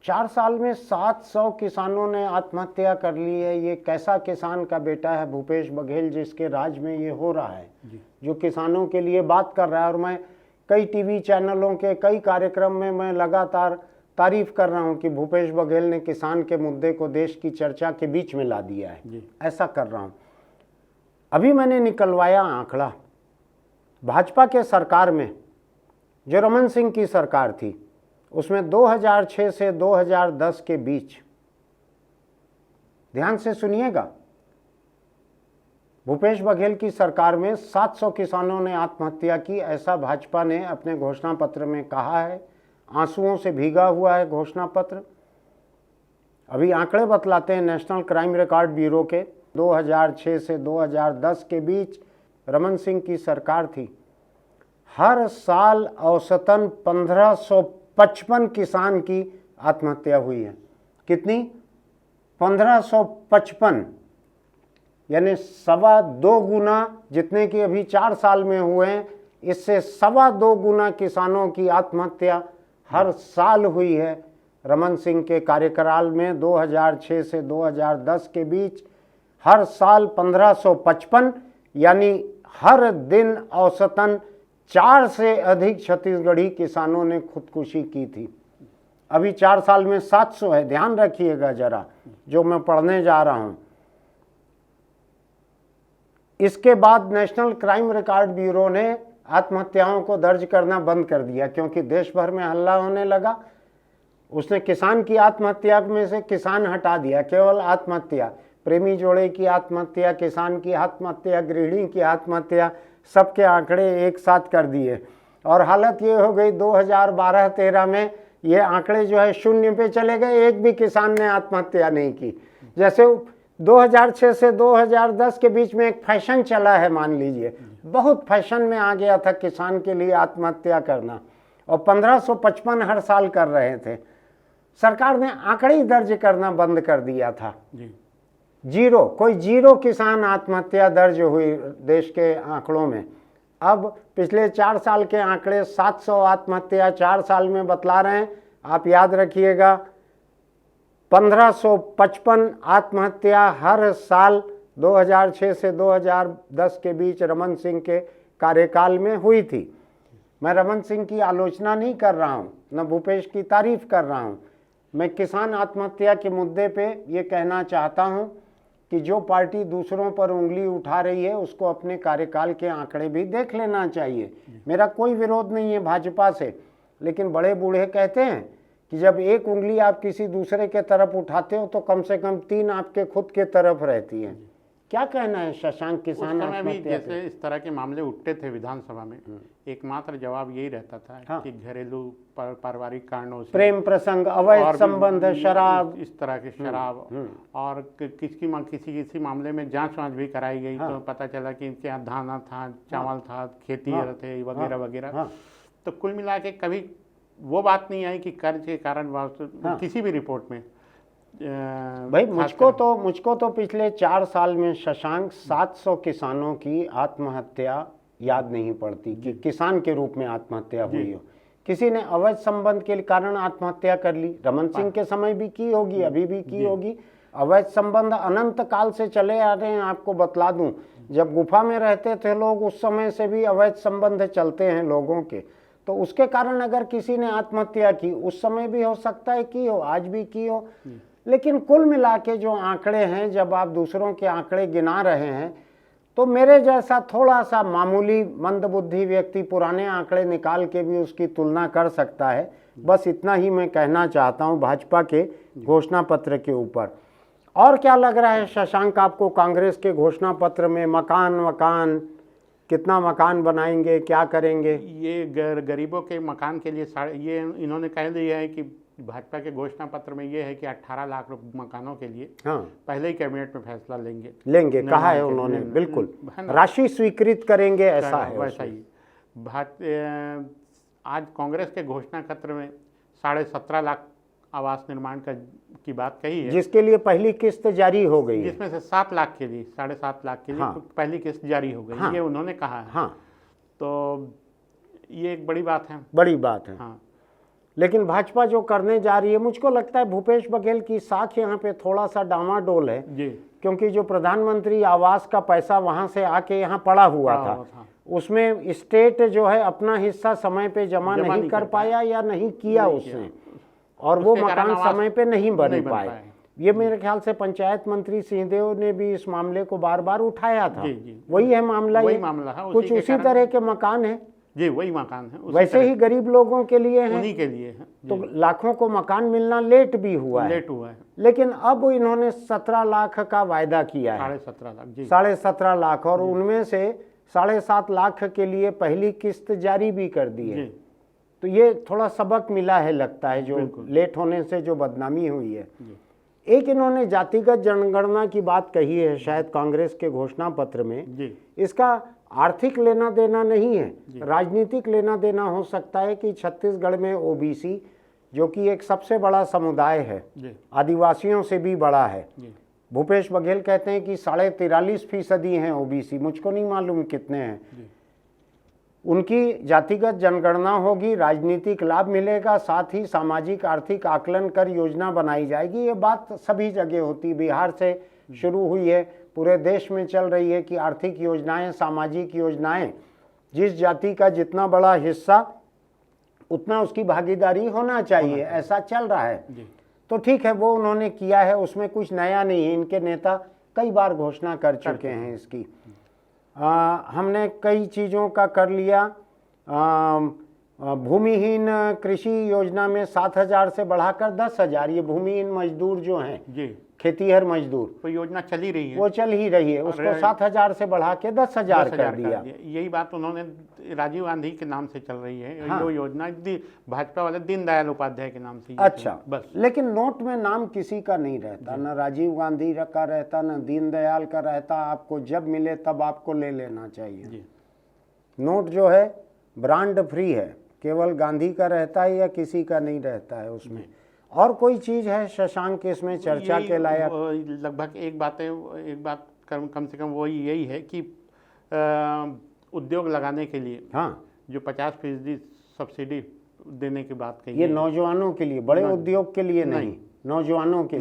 4 साल में 700 किसानों ने आत्महत्या कर ली है। ये कैसा किसान का बेटा है भूपेश बघेल, जिसके राज में ये हो रहा है, जो किसानों के लिए बात कर रहा है। और मैं कई टीवी चैनलों के कई कार्यक्रम में मैं लगातार तारीफ कर रहा हूँ कि भूपेश बघेल ने किसान के मुद्दे को देश की चर्चा के बीच में ला दिया है, ऐसा कर रहा हूँ। अभी मैंने निकलवाया आंकड़ा, भाजपा के सरकार में जो रमन सिंह की सरकार थी, उसमें 2006 से 2010 के बीच, ध्यान से सुनिएगा, भूपेश बघेल की सरकार में 700 किसानों ने आत्महत्या की, ऐसा भाजपा ने अपने घोषणा पत्र में कहा है। आंसुओं से भीगा हुआ है घोषणा पत्र। अभी आंकड़े बतलाते हैं नेशनल क्राइम रिकॉर्ड ब्यूरो के, 2006 से 2010 के बीच रमन सिंह की सरकार थी। हर साल औसतन 1555 किसान की आत्महत्या हुई है। कितनी? 1555, यानी 2.25 गुना जितने की अभी 4 साल में हुए हैं, इससे 2.25 गुना किसानों की आत्महत्या हर साल हुई है रमन सिंह के कार्यकाल में। 2006 से 2010 के बीच हर साल 1555, यानी हर दिन औसतन 4 से अधिक छत्तीसगढ़ी किसानों ने खुदकुशी की थी। अभी 4 साल में 700 है, ध्यान रखिएगा जरा जो मैं पढ़ने जा रहा हूं। इसके बाद नेशनल क्राइम रिकॉर्ड ब्यूरो ने आत्महत्याओं को दर्ज करना बंद कर दिया, क्योंकि देश भर में हल्ला होने लगा। उसने किसान की आत्महत्या में से किसान हटा दिया, केवल आत्महत्या, प्रेमी जोड़े की आत्महत्या, किसान की आत्महत्या, गृहिणी की आत्महत्या, सबके आंकड़े एक साथ कर दिए। और हालत ये हो गई 2012-13 में ये आंकड़े जो है 0 पे चले गए, एक भी किसान ने आत्महत्या नहीं की। जैसे 2006 से 2010 के बीच में एक फैशन चला है, मान लीजिए बहुत फैशन में आ गया था किसान के लिए आत्महत्या करना, और 1555 हर साल कर रहे थे। सरकार ने आंकड़े ही दर्ज करना बंद कर दिया था। जीरो, कोई 0 किसान आत्महत्या दर्ज हुई देश के आंकड़ों में। अब पिछले 4 साल के आंकड़े 700 आत्महत्या 4 साल में बतला रहे हैं। आप याद रखिएगा, 1555 आत्महत्या हर साल 2006 से 2010 के बीच रमन सिंह के कार्यकाल में हुई थी। मैं रमन सिंह की आलोचना नहीं कर रहा हूं, न भूपेश की तारीफ कर रहा हूं। मैं किसान आत्महत्या के मुद्दे पे ये कहना चाहता हूं कि जो पार्टी दूसरों पर उंगली उठा रही है उसको अपने कार्यकाल के आंकड़े भी देख लेना चाहिए। मेरा कोई विरोध नहीं है भाजपा से, लेकिन बड़े बूढ़े कहते हैं कि जब एक उंगली आप किसी दूसरे के तरफ उठाते हो तो कम से कम 3 आपके खुद के तरफ रहती हैं। क्या कहना है शशांक किसान आत्महत्या? जैसे इस तरह के मामले उठते थे विधानसभा में, एकमात्र जवाब यही रहता था कि घरेलू पारिवारिक कारणों से, प्रेम प्रसंग, अवैध संबंध, शराब, इस तरह के शराब, और किसी मामले में जांच भी कराई गई तो पता चला कि इनके यहाँ धाना था, चावल था, खेती थे वगैरह वगैरह। तो कुल मिला के कभी वो बात नहीं आई कि कर्ज के कारण किसी भी रिपोर्ट में भाई मुझको तो पिछले 4 साल में शशांक 700 किसानों की आत्महत्या याद नहीं पड़ती कि किसान के रूप में आत्महत्या हुई हो। किसी ने अवैध संबंध के कारण आत्महत्या कर ली, रमन सिंह के समय भी की होगी, अभी भी की होगी। अवैध संबंध अनंत काल से चले आ रहे हैं। आपको बतला दूं, जब गुफा में रहते थे लोग उस समय से भी अवैध संबंध चलते हैं लोगों के। तो उसके कारण अगर किसी ने आत्महत्या की, उस समय भी हो सकता है की हो, आज भी की हो। लेकिन कुल मिला के जो आंकड़े हैं, जब आप दूसरों के आंकड़े गिना रहे हैं, तो मेरे जैसा थोड़ा सा मामूली मंदबुद्धि व्यक्ति पुराने आंकड़े निकाल के भी उसकी तुलना कर सकता है। बस इतना ही मैं कहना चाहता हूं भाजपा के घोषणा पत्र के ऊपर। और क्या लग रहा है शशांक आपको कांग्रेस के घोषणा पत्र में? मकान कितना मकान बनाएंगे, क्या करेंगे? ये गरीबों के मकान के लिए ये इन्होंने कह दिया है कि भाजपा के घोषणा पत्र में ये है कि 18 लाख मकानों के लिए पहले ही कैबिनेट में फैसला लेंगे कहा है उन्होंने। बिल्कुल राशि स्वीकृत करेंगे, ऐसा है वैसा ही। आज कांग्रेस के घोषणा पत्र में 17.5 लाख आवास निर्माण की बात कही है, जिसके लिए पहली किस्त जारी हो गई है, जिसमें से 7 लाख के लिए 7.5 लाख के लिए पहली किस्त जारी हो गई। ये उन्होंने कहा है। तो ये एक बड़ी बात है। लेकिन भाजपा जो करने जा रही है, मुझको लगता है भूपेश बघेल की साख यहाँ पे थोड़ा सा डामाडोल है जी। क्योंकि जो प्रधानमंत्री आवास का पैसा वहां से आके यहाँ पड़ा हुआ था, उसमें स्टेट जो है अपना हिस्सा समय पे जमा नहीं कर पाया या नहीं किया उसने, और वो मकान समय पे नहीं बन पाए। ये मेरे ख्याल से पंचायत मंत्री सिंहदेव ने भी इस मामले को बार बार उठाया था। वही है मामला, कुछ उसी तरह के मकान है जी, वही मकान है। वैसे ही गरीब लोगों के लिए हैं, उन्हीं के लिए है। तो लाखों को मकान मिलना लेट भी हुआ है। लेकिन अब इन्होंने 17 लाख का वायदा किया है, 17.5 लाख, और उनमें से 7.5 लाख के लिए पहली किस्त जारी भी कर दी है। तो ये थोड़ा सबक मिला है लगता है, जो लेट होने से जो बदनामी हुई है। एक इन्होंने जातिगत जनगणना की बात कही है शायद कांग्रेस के घोषणा पत्र में। इसका आर्थिक लेना देना नहीं है, राजनीतिक लेना देना हो सकता है कि छत्तीसगढ़ में ओबीसी, जो कि एक सबसे बड़ा समुदाय है, आदिवासियों से भी बड़ा है। भूपेश बघेल कहते हैं कि 43.5% हैं ओबीसी, मुझको नहीं मालूम कितने हैं। उनकी जातिगत जनगणना होगी, राजनीतिक लाभ मिलेगा, साथ ही सामाजिक आर्थिक आकलन कर योजना बनाई जाएगी। ये बात सभी जगह होती, बिहार से शुरू हुई है, पूरे देश में चल रही है कि आर्थिक योजनाएं, सामाजिक योजनाएं, जिस जाति का जितना बड़ा हिस्सा उतना उसकी भागीदारी होना चाहिए, ऐसा चल रहा है। तो ठीक है, वो उन्होंने किया है, उसमें कुछ नया नहीं है। इनके नेता कई बार घोषणा कर चुके हैं इसकी। हमने कई चीज़ों का कर लिया। भूमिहीन कृषि योजना में 7,000 से बढ़ाकर 10,000, ये भूमिहीन मजदूर जो हैं जी, खेतीहर मजदूर, वो योजना चल ही रही है, वो चल ही रही है, उसको 7,000 से बढ़ा के 10,000 कर दिया। यही बात उन्होंने, राजीव गांधी के नाम से चल रही है। हाँ। योजना भाजपा वाले दीनदयाल उपाध्याय के नाम से। अच्छा, बस। लेकिन नोट में नाम किसी का नहीं रहता, न राजीव गांधी का रहता, न दीनदयाल का रहता। आपको जब मिले तब आपको ले लेना चाहिए। नोट जो है ब्रांड फ्री है, केवल गांधी का रहता है या किसी का नहीं रहता है उसमें। और कोई चीज है शशांक इसमें चर्चा के लायक? लगभग एक बात कम से कम वो यही है कि उद्योग लगाने के लिए जो 50% सब्सिडी देने की बात कही, ये नौजवानों के लिए, बड़े उद्योग के लिए नहीं, नौजवानों के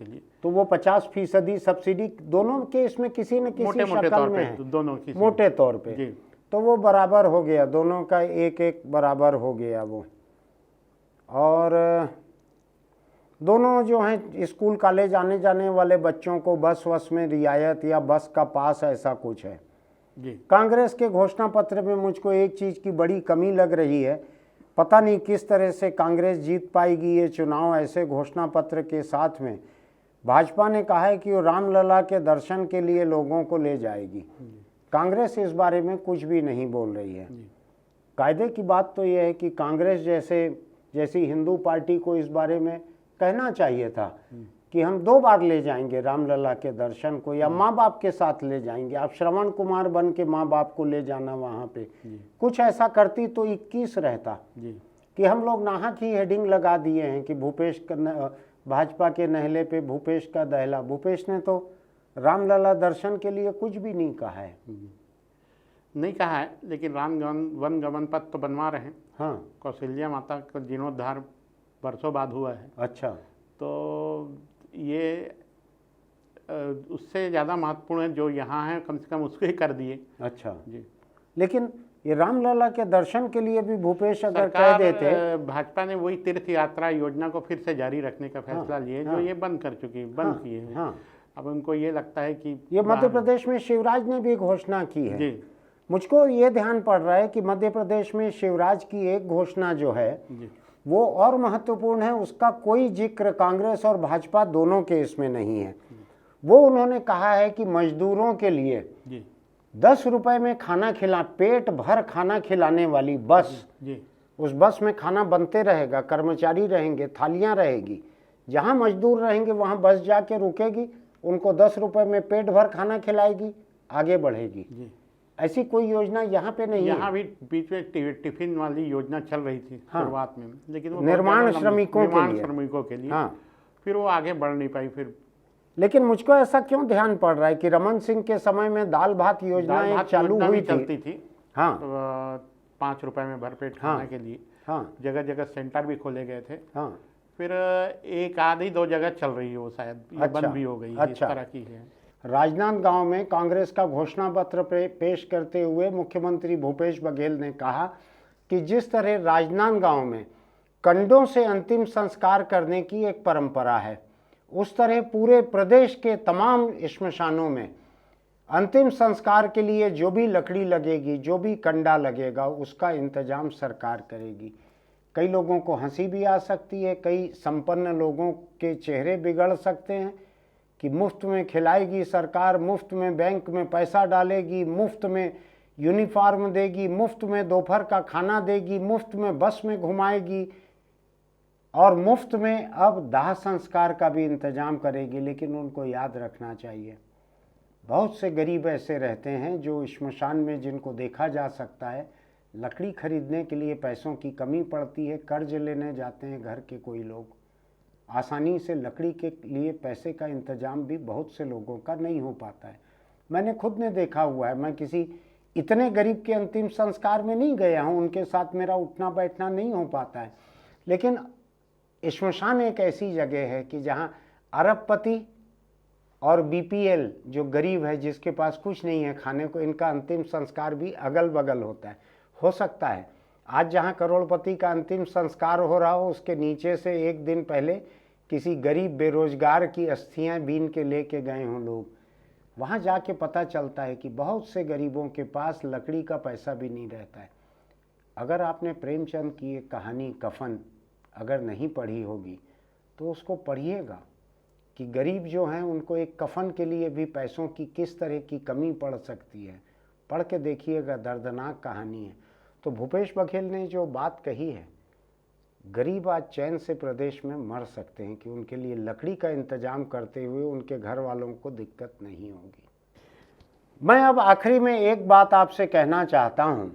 लिए। तो वो 50% सब्सिडी दोनों के इसमें किसी न किसी शक्ल में है, दोनों की मोटे तौर पे। तो वो बराबर हो गया, दोनों का एक बराबर हो गया वो। और दोनों जो हैं स्कूल कॉलेज आने जाने वाले बच्चों को बस वस में रियायत या बस का पास, ऐसा कुछ है जी। कांग्रेस के घोषणा पत्र में मुझको एक चीज़ की बड़ी कमी लग रही है, पता नहीं किस तरह से कांग्रेस जीत पाएगी ये चुनाव ऐसे घोषणा पत्र के साथ में। भाजपा ने कहा है कि वो रामलला के दर्शन के लिए लोगों को ले जाएगी। कांग्रेस इस बारे में कुछ भी नहीं बोल रही है। कायदे की बात तो यह है कि कांग्रेस जैसी हिंदू पार्टी को इस बारे में कहना चाहिए था कि हम 2 बार ले जाएंगे रामलला के दर्शन को, या माँ बाप के साथ ले जाएंगे। आप श्रवण कुमार बन के माँ बाप को ले जाना वहाँ पे, कुछ ऐसा करती तो 21 रहता कि हम लोग नाहक ही हेडिंग लगा दिए हैं कि भाजपा के नहले पे भूपेश का दहला। भूपेश ने तो रामलला दर्शन के लिए कुछ भी नहीं कहा है। नहीं कहा है, लेकिन राम वन गमन पथ तो बनवा रहे हैं। हाँ, कौशल्या माता का जीर्णोद्धार वर्षों बाद हुआ है। अच्छा, तो ये उससे ज़्यादा महत्वपूर्ण है जो यहाँ है, कम से कम उसको ही कर दिए। अच्छा जी, लेकिन ये रामलला के दर्शन के लिए भी भूपेश अगर कह देते, भाजपा ने वही तीर्थ यात्रा योजना को फिर से जारी रखने का फैसला लिए, जो ये बंद कर चुकी, बंद किए हैं। अब उनको ये लगता है कि ये मध्य प्रदेश में शिवराज ने भी घोषणा की है। जी, मुझको ये ध्यान पड़ रहा है कि मध्य प्रदेश में शिवराज की एक घोषणा जो है वो और महत्वपूर्ण है, उसका कोई जिक्र कांग्रेस और भाजपा दोनों के इसमें नहीं है। वो उन्होंने कहा है कि मजदूरों के लिए 10 रुपए में खाना पेट भर खाना खिलाने वाली बस, उस बस में खाना बनते रहेगा, कर्मचारी रहेंगे, थालियां रहेगी, जहां मजदूर रहेंगे वहां बस जाके रुकेगी, उनको 10 रुपए में पेट भर खाना खिलाएगी, आगे बढ़ेगी। ऐसी कोई योजना यहाँ पे नहीं है। यहाँ भी बीच में टिफिन वाली योजना चल रही थी शुरुआत में, लेकिन वो निर्माण श्रमिकों के लिए फिर वो आगे बढ़ नहीं पाई। फिर लेकिन मुझको ऐसा क्यों ध्यान पड़ रहा है कि रमन सिंह के समय में दाल भात योजना चालू हुई चलती थी। 5 रुपए में भरपेट खाने के लिए जगह जगह सेंटर भी खोले गए थे। फिर एक आधी 2 जगह चल रही है वो, शायद बंद भी हो गई। इस तरह की है। राजनांदगांव में कांग्रेस का घोषणा पत्र पेश करते हुए मुख्यमंत्री भूपेश बघेल ने कहा कि जिस तरह राजनांदगांव में कंडों से अंतिम संस्कार करने की एक परंपरा है, उस तरह पूरे प्रदेश के तमाम श्मशानों में अंतिम संस्कार के लिए जो भी लकड़ी लगेगी, जो भी कंडा लगेगा, उसका इंतजाम सरकार करेगी। कई लोगों को हंसी भी आ सकती है, कई संपन्न लोगों के चेहरे बिगड़ सकते हैं कि मुफ्त में खिलाएगी सरकार, मुफ्त में बैंक में पैसा डालेगी, मुफ्त में यूनिफॉर्म देगी, मुफ्त में दोपहर का खाना देगी, मुफ्त में बस में घुमाएगी और मुफ्त में अब दाह संस्कार का भी इंतजाम करेगी। लेकिन उनको याद रखना चाहिए, बहुत से गरीब ऐसे रहते हैं जो श्मशान में जिनको देखा जा सकता है, लकड़ी खरीदने के लिए पैसों की कमी पड़ती है, कर्ज लेने जाते हैं घर के कोई लोग, आसानी से लकड़ी के लिए पैसे का इंतजाम भी बहुत से लोगों का नहीं हो पाता है। मैंने खुद ने देखा हुआ है, मैं किसी इतने गरीब के अंतिम संस्कार में नहीं गया हूँ, उनके साथ मेरा उठना बैठना नहीं हो पाता है, लेकिन श्मशान एक ऐसी जगह है कि जहाँ अरबपति और बीपीएल जो गरीब है, जिसके पास कुछ नहीं है खाने को, इनका अंतिम संस्कार भी अगल बगल होता है। हो सकता है आज जहाँ करोड़पति का अंतिम संस्कार हो रहा हो, उसके नीचे से एक दिन पहले किसी गरीब बेरोजगार की अस्थियां बीन के लेके गए हों लोग। वहाँ जाके पता चलता है कि बहुत से गरीबों के पास लकड़ी का पैसा भी नहीं रहता है। अगर आपने प्रेमचंद की एक कहानी कफन अगर नहीं पढ़ी होगी तो उसको पढ़िएगा कि गरीब जो हैं उनको एक कफन के लिए भी पैसों की किस तरह की कमी पड़ सकती है। पढ़ के देखिएगा, दर्दनाक कहानी है। तो भूपेश बघेल ने जो बात कही है, गरीब आज चैन से प्रदेश में मर सकते हैं कि उनके लिए लकड़ी का इंतजाम करते हुए उनके घर वालों को दिक्कत नहीं होगी। मैं अब आखिरी में एक बात आपसे कहना चाहता हूं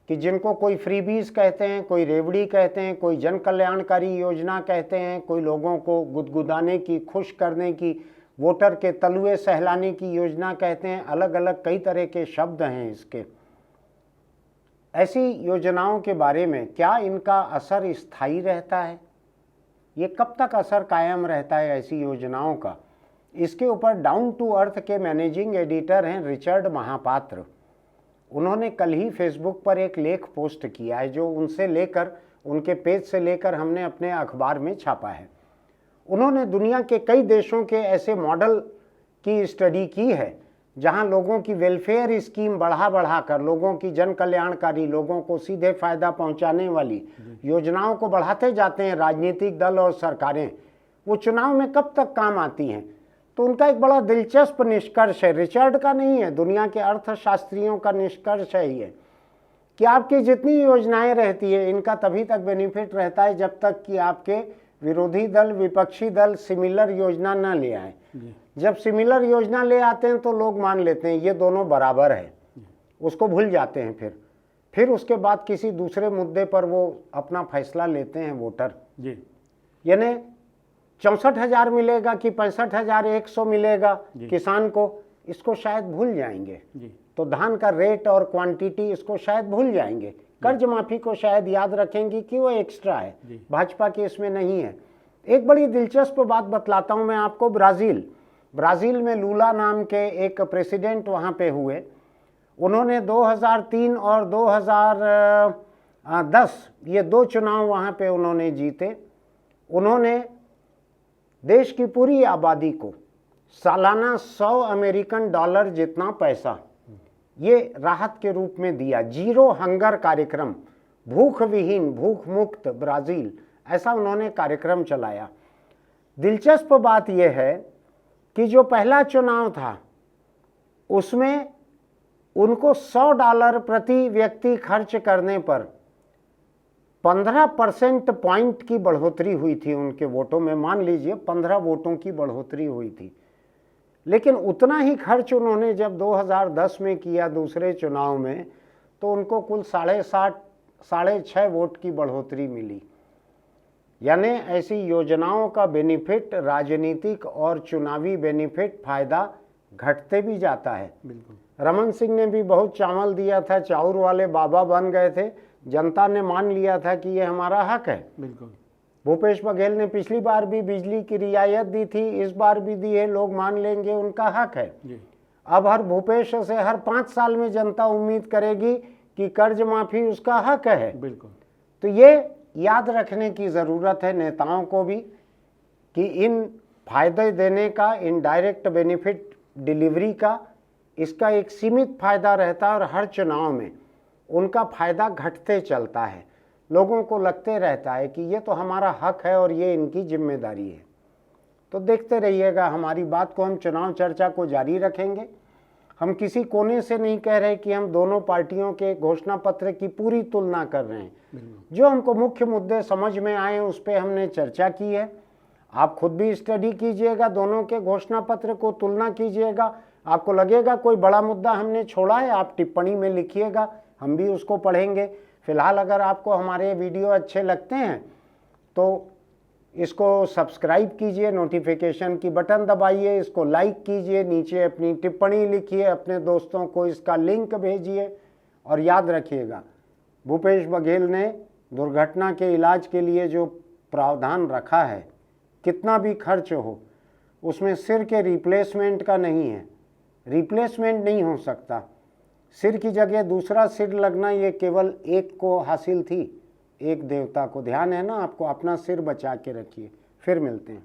कि जिनको कोई फ्रीबीज कहते हैं, कोई रेवड़ी कहते हैं, कोई जन कल्याणकारी योजना कहते हैं, कोई लोगों को गुदगुदाने की, खुश करने की, वोटर के तलुए सहलाने की योजना कहते हैं, अलग अलग कई तरह के शब्द हैं इसके। ऐसी योजनाओं के बारे में क्या इनका असर स्थायी रहता है, ये कब तक असर कायम रहता है ऐसी योजनाओं का, इसके ऊपर डाउन टू अर्थ के मैनेजिंग एडिटर हैं रिचर्ड महापात्र। उन्होंने कल ही फेसबुक पर एक लेख पोस्ट किया है जो उनसे लेकर, उनके पेज से लेकर हमने अपने अखबार में छापा है। उन्होंने दुनिया के कई देशों के ऐसे मॉडल की स्टडी की है जहां लोगों की वेलफेयर स्कीम बढ़ा कर, लोगों की जन कल्याणकारी, लोगों को सीधे फायदा पहुंचाने वाली योजनाओं को बढ़ाते जाते हैं राजनीतिक दल और सरकारें। वो चुनाव में कब तक काम आती हैं। तो उनका एक बड़ा दिलचस्प निष्कर्ष है, रिचर्ड का नहीं है, दुनिया के अर्थशास्त्रियों का निष्कर्ष है ये, कि आपकी जितनी योजनाएं रहती है इनका तभी तक बेनिफिट रहता है जब तक कि आपके विरोधी दल, विपक्षी दल सिमिलर योजना न ले आए। जब सिमिलर योजना ले आते हैं तो लोग मान लेते हैं ये दोनों बराबर है, उसको भूल जाते हैं। फिर उसके बाद किसी दूसरे मुद्दे पर वो अपना फैसला लेते हैं वोटर। यानी 64,000 मिलेगा कि 65,100 मिलेगा किसान को, इसको शायद भूल जाएंगे। तो धान का रेट और क्वांटिटी इसको शायद भूल जाएंगे। कर्ज माफी को शायद याद रखेंगी कि वो एक्स्ट्रा है, भाजपा के इसमें नहीं है। एक बड़ी दिलचस्प बात बतलाता हूं मैं आपको। ब्राज़ील में लूला नाम के एक प्रेसिडेंट वहां पे हुए। उन्होंने 2003 और 2010 ये 2 चुनाव वहां पे उन्होंने जीते। उन्होंने देश की पूरी आबादी को सालाना $100 जितना पैसा ये राहत के रूप में दिया। जीरो हंगर कार्यक्रम, भूख विहीन, भूख मुक्त ब्राज़ील, ऐसा उन्होंने कार्यक्रम चलाया। दिलचस्प बात यह है कि जो पहला चुनाव था उसमें उनको $100 प्रति व्यक्ति खर्च करने पर 15% पॉइंट की बढ़ोतरी हुई थी उनके वोटों में। मान लीजिए 15 वोटों की बढ़ोतरी हुई थी। लेकिन उतना ही खर्च उन्होंने जब 2010 में किया दूसरे चुनाव में, तो उनको कुल 6.5 वोट की बढ़ोतरी मिली। यानी ऐसी योजनाओं का बेनिफिट, राजनीतिक और चुनावी बेनिफिट, फायदा घटते भी जाता है। रमन सिंह ने भी बहुत चावल दिया था, चाउर वाले बाबा बन गए थे, जनता ने मान लिया था कि ये हमारा हक है। भूपेश बघेल ने पिछली बार भी बिजली की रियायत दी थी, इस बार भी दी है, लोग मान लेंगे उनका हक है। अब हर भूपेश से हर 5 साल में जनता उम्मीद करेगी कि कर्ज माफी उसका हक है। तो ये याद रखने की ज़रूरत है नेताओं को भी कि इन फायदे देने का, इन डायरेक्ट बेनिफिट डिलीवरी का, इसका एक सीमित फायदा रहता है और हर चुनाव में उनका फायदा घटते चलता है। लोगों को लगते रहता है कि ये तो हमारा हक है और ये इनकी जिम्मेदारी है। तो देखते रहिएगा, हमारी बात को हम चुनाव चर्चा को जारी रखेंगे। हम किसी कोने से नहीं कह रहे कि हम दोनों पार्टियों के घोषणा पत्र की पूरी तुलना कर रहे हैं। जो हमको मुख्य मुद्दे समझ में आए उस पर हमने चर्चा की है। आप खुद भी स्टडी कीजिएगा, दोनों के घोषणा पत्र को तुलना कीजिएगा। आपको लगेगा कोई बड़ा मुद्दा हमने छोड़ा है, आप टिप्पणी में लिखिएगा, हम भी उसको पढ़ेंगे। फिलहाल अगर आपको हमारे वीडियो अच्छे लगते हैं तो इसको सब्सक्राइब कीजिए, नोटिफिकेशन की बटन दबाइए, इसको लाइक कीजिए, नीचे अपनी टिप्पणी लिखिए, अपने दोस्तों को इसका लिंक भेजिए। और याद रखिएगा, भूपेश बघेल ने दुर्घटना के इलाज के लिए जो प्रावधान रखा है, कितना भी खर्च हो, उसमें सिर के रिप्लेसमेंट का नहीं है। रिप्लेसमेंट नहीं हो सकता। सिर की जगह दूसरा सिर लगना ये केवल एक को हासिल थी, एक देवता को। ध्यान है ना आपको, अपना सिर बचा के रखिए। फिर मिलते हैं।